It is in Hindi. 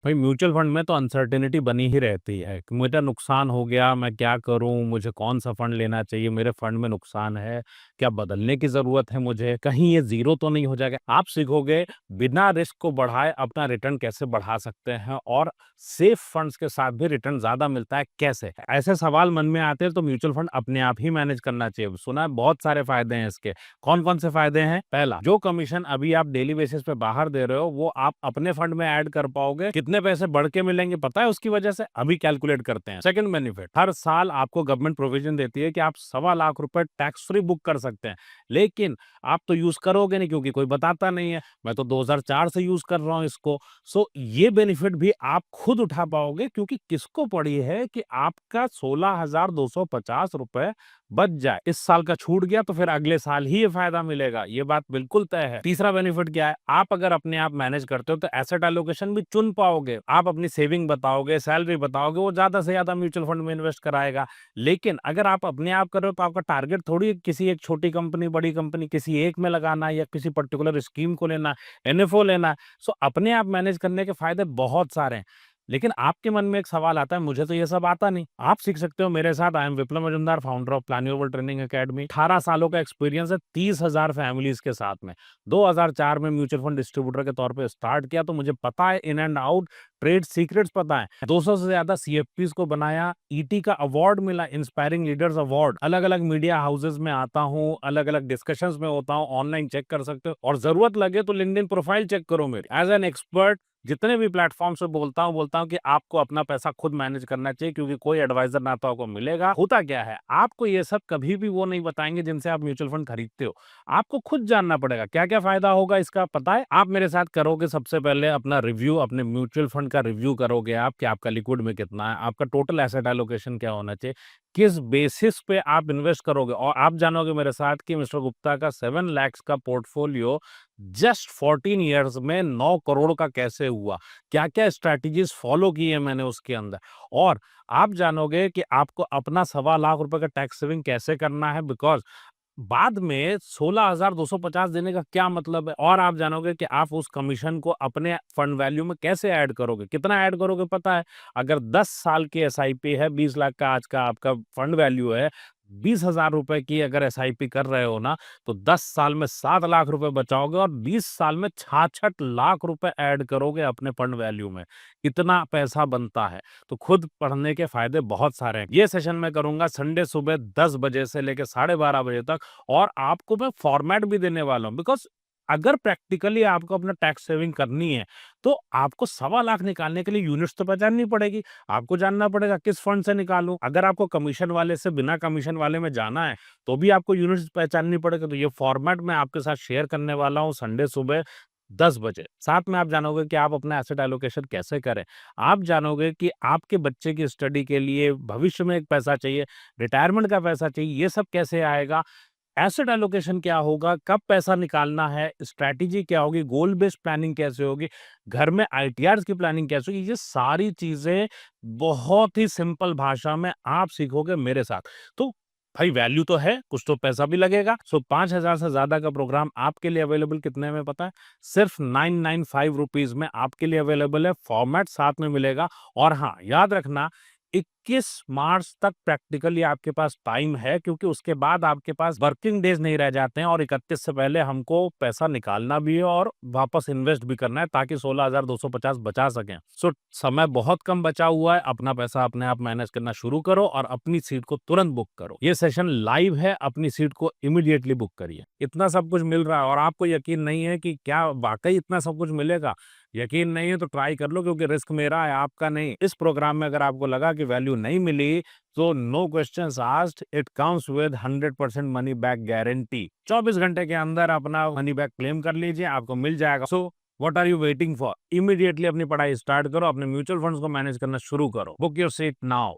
भाई म्यूचुअल फंड में तो अनसर्टेनिटी बनी ही रहती है कि मेरा नुकसान हो गया, मैं क्या करूं, मुझे कौन सा फंड लेना चाहिए, मेरे फंड में नुकसान है, क्या बदलने की जरूरत है, मुझे कहीं ये जीरो तो नहीं हो जाएगा। आप सीखोगे बिना रिस्क को बढ़ाए अपना रिटर्न कैसे बढ़ा सकते हैं, और सेफ फंड्स के साथ भी रिटर्न ज्यादा मिलता है कैसे। ऐसे सवाल मन में आते हैं तो म्यूचुअल फंड अपने आप ही मैनेज करना चाहिए। सुना है बहुत सारे फायदे हैं इसके। कौन कौन से फायदे हैं? पहला, जो कमीशन अभी आप डेली बेसिस पे बाहर दे रहे हो वो आप अपने फंड में ऐड कर पाओगे। कितने पैसे बढ़ के मिलेंगे पता है उसकी वजह से? अभी कैलकुलेट करते हैं। सेकंड बेनिफिट, हर साल आपको गवर्नमेंट प्रोविजन देती है कि आप 1.25 लाख रुपए टैक्स फ्री बुक कर सकते हैं, लेकिन आप तो यूज करोगे नहीं क्योंकि कोई बताता नहीं है। मैं तो 2004 से यूज कर रहा हूं इसको। सो ये बेनिफिट भी आप खुद उठा पाओगे, क्योंकि किसको पड़ी है कि आपका 16,250 रुपए बच जाए। इस साल का छूट गया तो फिर अगले साल ही ये फायदा मिलेगा, ये बात बिल्कुल तय है। तीसरा बेनिफिट क्या है? आप अगर अपने आप मैनेज करते हो तो एसेट एलोकेशन भी चुन पाओगे। आप अपनी सेविंग बताओगे, सैलरी बताओगे, वो ज्यादा से ज्यादा म्यूचुअल फंड में इन्वेस्ट कराएगा। लेकिन अगर आप अपने आप कर रहे हो तो आपका टारगेट थोड़ी किसी एक छोटी कंपनी, बड़ी कंपनी, किसी एक में लगाना है या किसी पर्टिकुलर स्कीम को लेना है, एनएफओ लेना है। सो अपने आप मैनेज करने के फायदे बहुत सारे हैं। लेकिन आपके मन में एक सवाल आता है, मुझे तो ये सब आता नहीं। आप सीख सकते हो मेरे साथ। I am Biplab Majumdar, founder of Planning Training Academy. 18 सालों का एक्सपीरियंस है 30,000 फैमिलीज के साथ में। 2004 में म्यूचुअल फंड डिस्ट्रीब्यूटर के तौर पे स्टार्ट किया, तो मुझे पता है in and out, trade secrets पता है। 200 से ज्यादा सीएफपीज को बनाया, ईटी का अवार्ड मिला, इंस्पायरिंग लीडर्स अवार्ड। अलग अलग मीडिया हाउसेज में आता हूँ, अलग अलग डिस्कशंस में होता हूँ, ऑनलाइन चेक कर सकते हो, और जरूरत लगे तो लिंक्डइन प्रोफाइल चेक करो मेरी। एज एन एक्सपर्ट जितने भी प्लेटफॉर्म से बोलता हूँ कि आपको अपना पैसा खुद मैनेज करना चाहिए, क्योंकि कोई एडवाइजर ना तो आपको मिलेगा। होता क्या है, आपको ये सब कभी भी वो नहीं बताएंगे जिनसे आप म्यूचुअल फंड खरीदते हो। आपको खुद जानना पड़ेगा क्या क्या फायदा होगा इसका। पता है, आप मेरे साथ करोगे सबसे पहले अपना रिव्यू, अपने म्यूचुअल फंड का रिव्यू करोगे आप कि आपका लिक्विड में कितना है, आपका टोटल एसेट एलोकेशन क्या होना चाहिए, किस बेसिस पे आप इन्वेस्ट करोगे। और आप जानोगे मेरे साथ कि मिस्टर गुप्ता का 7 लाख का पोर्टफोलियो जस्ट 14 ईयर्स में 9 करोड़ का कैसे हुआ, क्या क्या स्ट्रैटेजीज फॉलो की है मैंने उसके अंदर। और आप जानोगे कि आपको अपना 1.25 लाख रुपए का टैक्स सेविंग कैसे करना है, बिकॉज बाद में 16,250 देने का क्या मतलब है। और आप जानोगे कि आप उस कमीशन को अपने फंड वैल्यू में कैसे ऐड करोगे। कितना ऐड करोगे पता है? अगर 10 साल की एसआईपी है, 20 लाख का आज का आपका फंड वैल्यू है, 20,000 रुपए की अगर एसआईपी कर रहे हो ना, तो 10 साल में 7 लाख रुपए बचाओगे और 20 साल में 66 लाख रुपए ऐड करोगे अपने फंड वैल्यू में। इतना पैसा बनता है। तो खुद पढ़ने के फायदे बहुत सारे हैं। ये सेशन मैं करूंगा संडे सुबह 10 बजे से लेकर 12:30 बजे तक, और आपको मैं फॉर्मेट भी देने वाला हूं। बिकॉज अगर प्रैक्टिकली आपको अपना टैक्स सेविंग करनी है तो आपको 1.25 लाख निकालने के लिए यूनिट्स तो पहचाननी पड़ेगी। आपको जानना पड़ेगा किस फंड से निकालूं। अगर आपको कमीशन वाले से बिना कमीशन वाले में जाना है तो भी आपको यूनिट्स पहचाननी पड़ेगी। तो ये फॉर्मेट मैं आपके साथ शेयर करने वाला हूं संडे सुबह 10 बजे। साथ में आप जानोगे कि आप अपना एसेट एलोकेशन कैसे करें। आप जानोगे कि आपके बच्चे की स्टडी के लिए भविष्य में एक पैसा चाहिए, रिटायरमेंट का पैसा चाहिए, ये सब कैसे आएगा, एसेट एलोकेशन क्या होगा, कब पैसा निकालना है, स्ट्रैटेजी क्या होगी, गोल बेस्ड प्लानिंग कैसे होगी, घर में आईटीआर की प्लानिंग कैसे होगी। ये सारी चीजें बहुत ही सिंपल भाषा में आप सीखोगे मेरे साथ। तो भाई वैल्यू तो है, कुछ तो पैसा भी लगेगा। सो 5,000 से ज्यादा का प्रोग्राम आपके लिए अवेलेबल कितने में पता है? सिर्फ 995 रुपीज में आपके लिए अवेलेबल है। फॉर्मेट साथ में मिलेगा। और हाँ, याद रखना 21 मार्च तक प्रैक्टिकली आपके पास टाइम है, क्योंकि उसके बाद आपके पास वर्किंग डेज नहीं रह जाते हैं, और 31 से पहले हमको पैसा निकालना भी है और वापस इन्वेस्ट भी करना है, ताकि 16,250 बचा सकें। सो समय बहुत कम बचा हुआ है। अपना पैसा अपने आप मैनेज करना शुरू करो और अपनी सीट को तुरंत बुक करो। ये सेशन लाइव है, अपनी सीट को इमीडिएटली बुक करिए। इतना सब कुछ मिल रहा है और आपको यकीन नहीं है कि क्या वाकई इतना सब कुछ मिलेगा। यकीन नहीं है तो ट्राई कर लो, क्योंकि रिस्क मेरा है, आपका नहीं। इस प्रोग्राम में अगर आपको लगा कि वैल्यू नहीं मिली तो no questions asked, it comes with 100% money back guarantee. 24 घंटे के अंदर अपना मनी बैक क्लेम कर लीजिए, आपको मिल जाएगा। So what are you waiting for? Immediately अपनी पढ़ाई स्टार्ट करो, अपने म्यूचुअल फंड्स को मैनेज करना शुरू करो। Book your seat now.